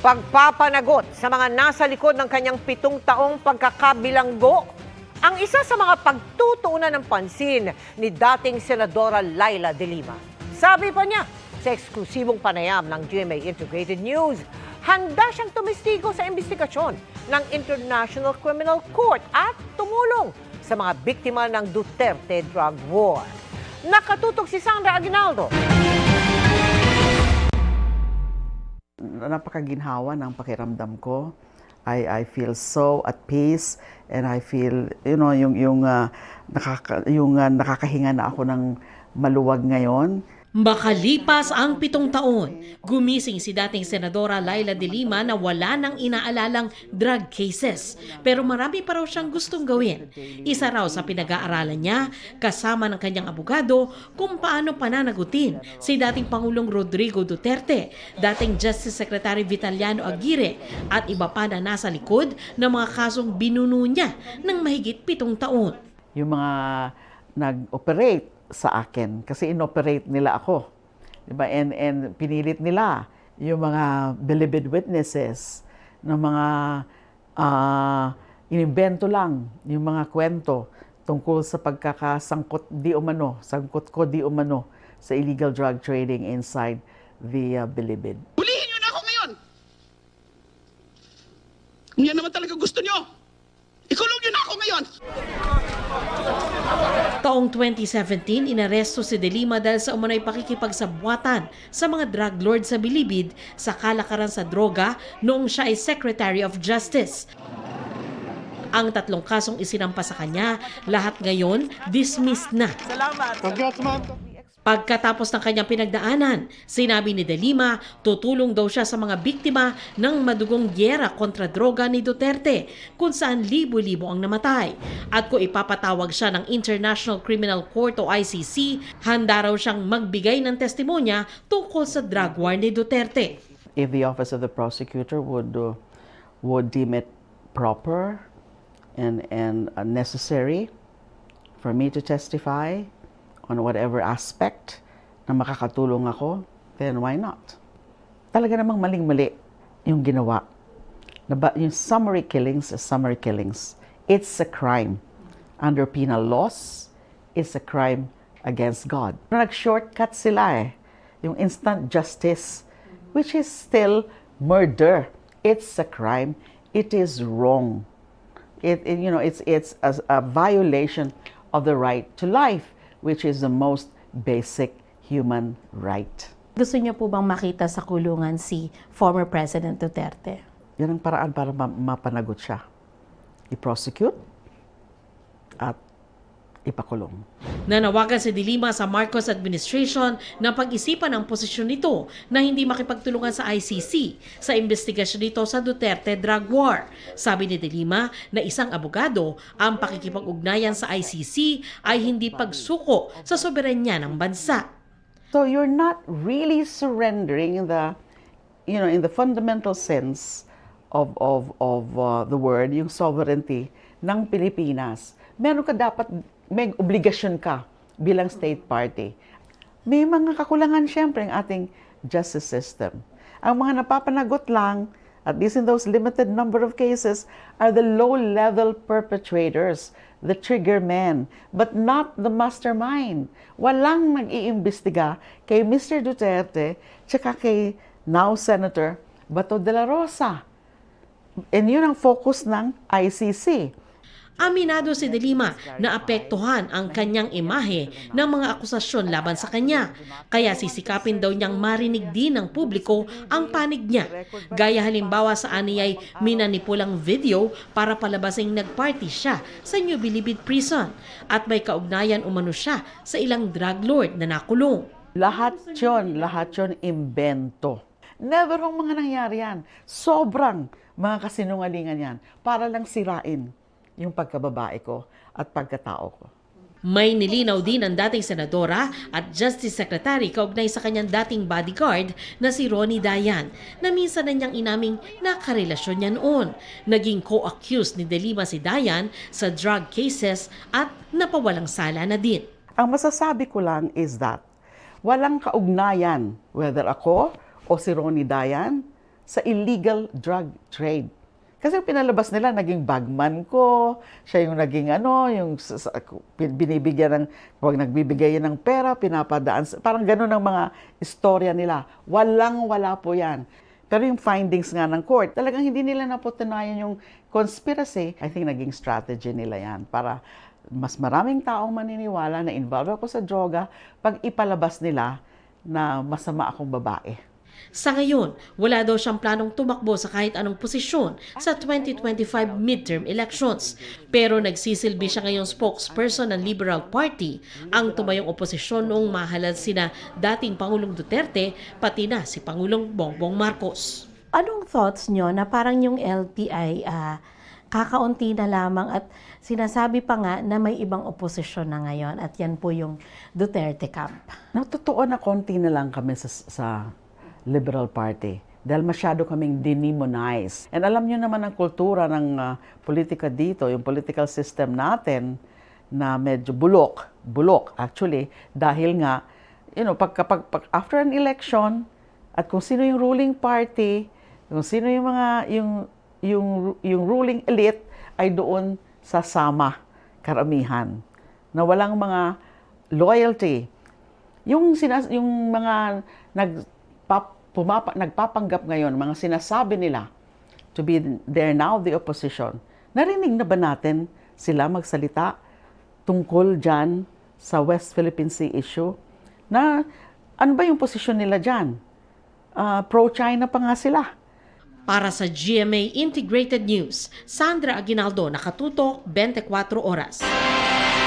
Pagpapanagot sa mga nasa likod ng kanyang 7 taong pagkakabilanggo, ang isa sa mga pagtutuunan ng pansin ni dating Senadora Laila De Lima. Sabi pa niya sa eksklusibong panayam ng GMA Integrated News, handa siyang tumistigo sa investigasyon ng International Criminal Court at tumulong sa mga biktima ng Duterte drug war. Nakatutok si Sandra Aguinaldo. Napakaginhawa ng pakiramdam ko. I feel so at peace and I feel yung nakakahinga na ako ng maluwag ngayon. Makalipas ang 7 taon, gumising si dating Senadora Laila De Lima na wala nang inaalalang drug cases. Pero marami pa raw siyang gustong gawin. Isa raw sa pinag-aaralan niya, kasama ng kanyang abogado, kung paano pananagutin si dating Pangulong Rodrigo Duterte, dating Justice Secretary Vitaliano Aguirre, at iba pa na nasa likod ng mga kasong binuno niya ng mahigit 7 taon. Yung mga nag-operate sa akin kasi inoperate nila ako, diba? And pinilit nila yung mga believed witnesses ng mga inimbento lang yung mga kwento tungkol sa pagkakasangkot sangkot ko di umano sa illegal drug trading inside the believed. Hulihin nyo na ako ngayon! Kung yan naman talaga gusto nyo, ikulong nyo na ako ngayon! Taong 2017, inaresto si De Lima dahil sa umano'y pakikipagsabwatan sa mga drug lord sa Bilibid sa kalakaran sa droga noong siya ay Secretary of Justice. Ang 3 kasong isinampa sa kanya, lahat ngayon dismissed na. Congrats, ma'am. Pagkatapos ng kanyang pinagdaanan, sinabi ni De Lima, tutulong daw siya sa mga biktima ng madugong gyera kontra droga ni Duterte, kung saan libo-libo ang namatay. At kung ipapatawag siya ng International Criminal Court o ICC, handa raw siyang magbigay ng testimonya tungkol sa drug war ni Duterte. If the office of the prosecutor would deem it proper and necessary for me to testify on whatever aspect na makakatulong ako, then why not? Talaga namang maling-mali yung ginawa. Yung summary killings is summary killings. It's a crime. Under penal laws, it's a crime against God. Nag-shortcut sila yung instant justice, which is still murder. It's a crime. It is wrong. It's a violation of the right to life, which is the most basic human right. Gusto niyo po bang makita sa kulungan si former President Duterte? Yan ang paraan para mapanagot siya. I-prosecute at ipakulong. Nanawagan si De Lima sa Marcos administration na pag-isipan ang posisyon nito na hindi makipagtulungan sa ICC sa investigasyon nito sa Duterte drug war. Sabi ni De Lima na isang abogado, ang pakikipag-ugnayan sa ICC ay hindi pagsuko sa soberanya ng bansa. So you're not really surrendering in the fundamental sense of the word, yung sovereignty ng Pilipinas. May obligasyon ka bilang state party. May mga kakulangan siyempre ang ating justice system. Ang mga napapanagot lang, at least in those limited number of cases, are the low-level perpetrators, the trigger men, but not the mastermind. Walang nag-iimbestiga kay Mr. Duterte tsaka kay now Senator Bato de la Rosa. And yun ang focus ng ICC. Aminado si De Lima na apektuhan ang kanyang imahe ng mga akusasyon laban sa kanya. Kaya sisikapin daw niyang marinig din ng publiko ang panig niya. Gaya halimbawa sa aniyay minanipulang video para palabasing nagparty siya sa New Bilibid Prison at may kaugnayan umano siya sa ilang drug lord na nakulong. Lahat yun imbento. Never hong mga nangyari yan. Sobrang mga kasinungalingan yan para lang sirain yung pagkababae ko at pagkatao ko. May nilinaw din ang dating senadora at Justice Secretary kaugnay sa kanyang dating bodyguard na si Ronnie Dayan na minsan na niyang inaming nakarelasyon niya noon. Naging co-accused ni De Lima si Dayan sa drug cases at napawalang sala na din. Ang masasabi ko lang is that walang kaugnayan whether ako o si Ronnie Dayan sa illegal drug trade. Kasi yung pinalabas nila, naging bagman ko, siya yung naging binibigyan ng, pag nagbibigay ng pera, pinapadaan, parang gano'n ang mga istorya nila. Walang-wala po yan. Pero yung findings nga ng court, talagang hindi nila napatunayan yung conspiracy. I think naging strategy nila yan para mas maraming taong maniniwala na involved ako sa droga pag ipalabas nila na masama akong babae. Sa ngayon, wala daw siyang planong tumakbo sa kahit anong posisyon sa 2025 midterm elections. Pero nagsisilbi siya ngayong spokesperson ng Liberal Party, ang tumayong oposisyon noong mahalal sina dating Pangulong Duterte pati na si Pangulong Bongbong Marcos. Anong thoughts nyo na parang yung LTI kakaunti na lamang at sinasabi pa nga na may ibang oposisyon na ngayon at yan po yung Duterte camp? Totoo na konti na lang kami sa Liberal Party dahil masyado kaming demonize. And alam niyo naman ang kultura ng politika dito, yung political system natin na medyo bulok actually, dahil nga, pag after an election at kung sino yung ruling party, kung sino yung mga yung ruling elite ay doon sasama karamihan na walang mga loyalty. Yung mga nagpapanggap ngayon, mga sinasabi nila to be there now the opposition, narinig na ba natin sila magsalita tungkol dyan sa West Philippine Sea issue? Na ano ba yung posisyon nila dyan? Pro-China pa nga sila. Para sa GMA Integrated News, Sandra Aguinaldo, nakatutok 24 oras.